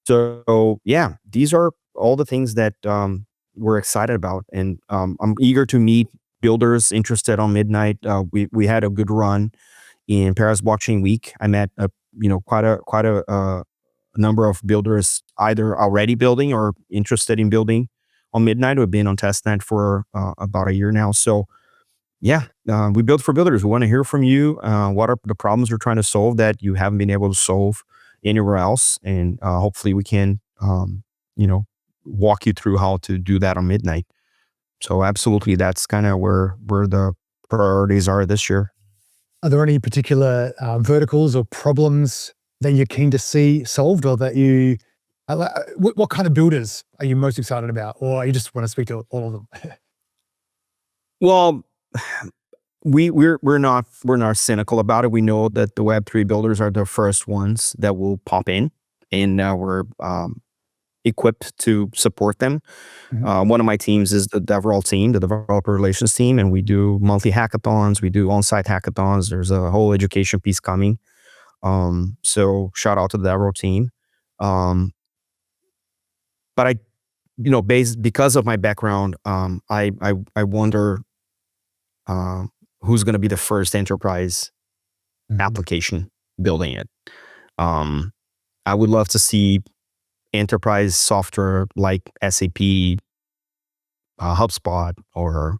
So yeah, these are all the things that we're excited about, and I'm eager to meet builders interested on midnight. We had a good run in Paris Blockchain Week. I met quite a number of builders either already building or interested in building on Midnight. We've been on testnet for about a year now. So yeah, we build for builders. We want to hear from you. What are the problems you're trying to solve that you haven't been able to solve anywhere else? And hopefully we can, walk you through how to do that on Midnight. So absolutely, that's kind of where the priorities are this year. Are there any particular verticals or problems that you're keen to see solved, or that you, what kind of builders are you most excited about, or you just want to speak to all of them? Well, we're not cynical about it. We know that the Web3 builders are the first ones that will pop in, and we're equipped to support them. One of my teams is the DevRel team, the developer relations team, and we do monthly hackathons. We do on-site hackathons. There's a whole education piece coming. So shout out to the DevRel team. But I, because of my background, I wonder who's going to be the first enterprise application building it. I would love to see enterprise software like SAP, HubSpot, or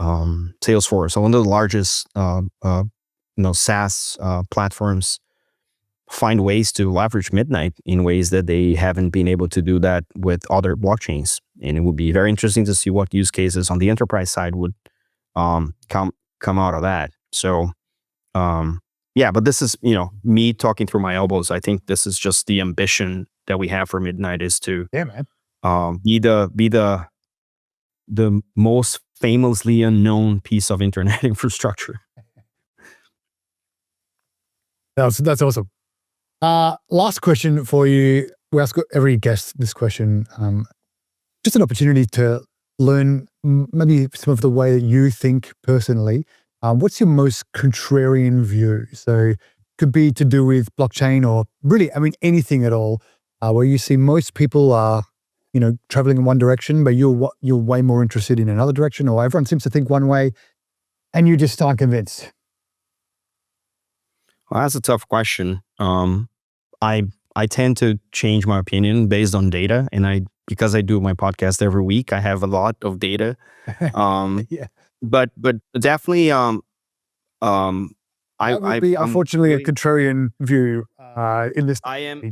Salesforce, one of the largest SaaS platforms, find ways to leverage Midnight in ways that they haven't been able to do that with other blockchains. And it would be very interesting to see what use cases on the enterprise side would come out of that. So but this is me talking through my elbows. I think this is just the ambition that we have for Midnight, is to be the most famously unknown piece of internet infrastructure. That's awesome. Last question for you. We ask every guest this question. Just an opportunity to learn maybe some of the way that you think personally. What's your most contrarian view? So could be to do with blockchain, or really, anything at all, where you see most people are, traveling in one direction, but you're way more interested in another direction, or everyone seems to think one way and you just aren't convinced. Well, that's a tough question. I tend to change my opinion based on data, and because I do my podcast every week, I have a lot of data. But definitely, that would be unfortunately a contrarian view in this. I am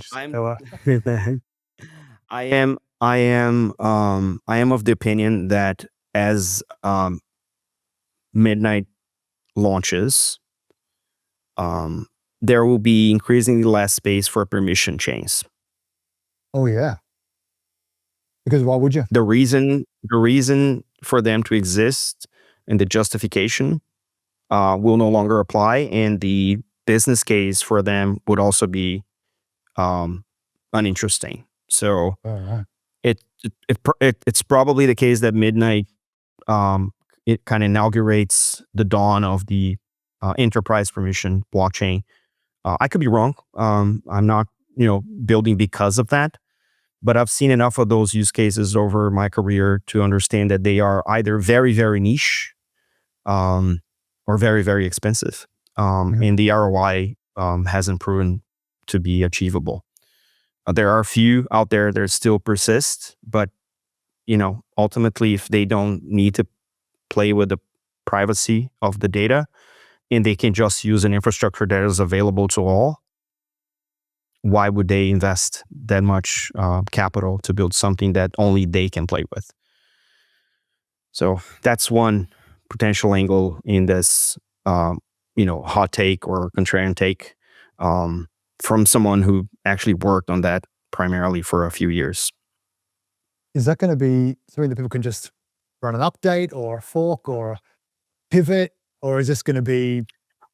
of the opinion that as Midnight launches, there will be increasingly less space for permission chains. Oh yeah. Because why would you? The reason for them to exist and the justification will no longer apply, and the business case for them would also be uninteresting. So it's probably the case that Midnight it kind of inaugurates the dawn of the enterprise permission blockchain. I could be wrong. I'm not building because of that. But I've seen enough of those use cases over my career to understand that they are either very, very niche or very, very expensive. And the ROI hasn't proven to be achievable. There are a few out there that still persist, but ultimately, if they don't need to play with the privacy of the data and they can just use an infrastructure that is available to all, why would they invest that much capital to build something that only they can play with? So that's one potential angle in this, hot take or contrarian take from someone who actually worked on that primarily for a few years. Is that going to be something that people can just run an update or a fork or a pivot, or is this going to be?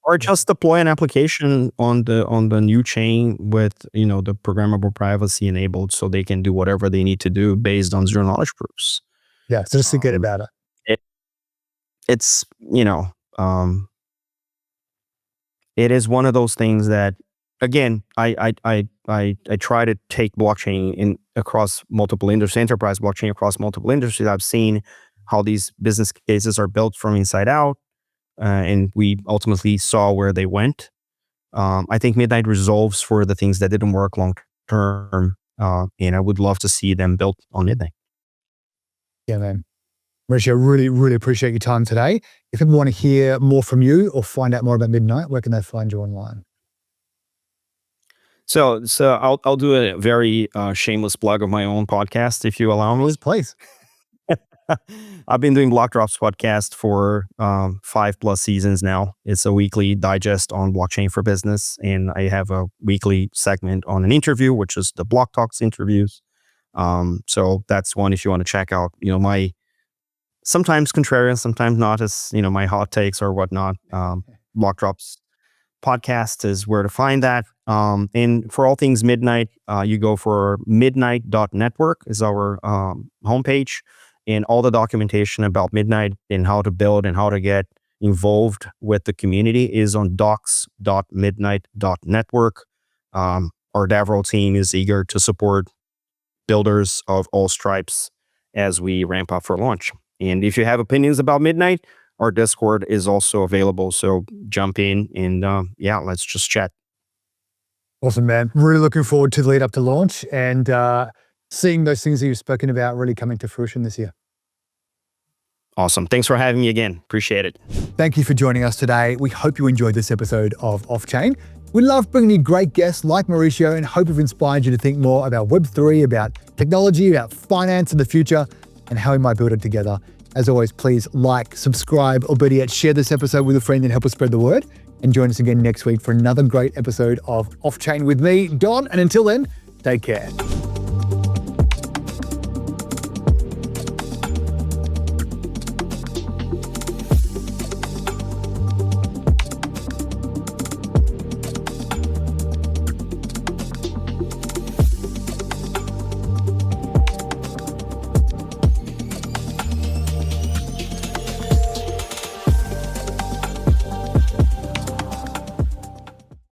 Or just deploy an application on the new chain with the programmable privacy enabled, so they can do whatever they need to do based on zero knowledge proofs. Yeah, so just forget about it. It's it is one of those things that, again, I try to take blockchain across multiple industries, enterprise blockchain across multiple industries. I've seen how these business cases are built from inside out. And we ultimately saw where they went. I think Midnight resolves for the things that didn't work long term, and I would love to see them built on Midnight. Yeah, man. Mauricio, really, really appreciate your time today. If people want to hear more from you or find out more about Midnight, where can they find you online? So I'll do a very shameless plug of my own podcast, if you allow me. Please. I've been doing BlockDrops Podcast for 5+ seasons now. It's a weekly digest on blockchain for business, and I have a weekly segment on an interview, which is the Block Talks interviews. So that's one if you want to check out, my sometimes contrarian, sometimes not, as my hot takes or whatnot. BlockDrops Podcast is where to find that. And for all things Midnight, you go for midnight.network is our homepage, and all the documentation about Midnight and how to build and how to get involved with the community is on docs.midnight.network. Our DevRel team is eager to support builders of all stripes as we ramp up for launch. And if you have opinions about Midnight, our Discord is also available. So jump in and let's just chat. Awesome, man. Really looking forward to the lead up to launch and seeing those things that you've spoken about really coming to fruition this year. Awesome. Thanks for having me again. Appreciate it. Thank you for joining us today. We hope you enjoyed this episode of Off Chain. We love bringing you great guests like Mauricio and hope we've inspired you to think more about Web3, about technology, about finance in the future, and how we might build it together. As always, please like, subscribe, or better yet, share this episode with a friend and help us spread the word. And join us again next week for another great episode of Off Chain with me, Don. And until then, take care.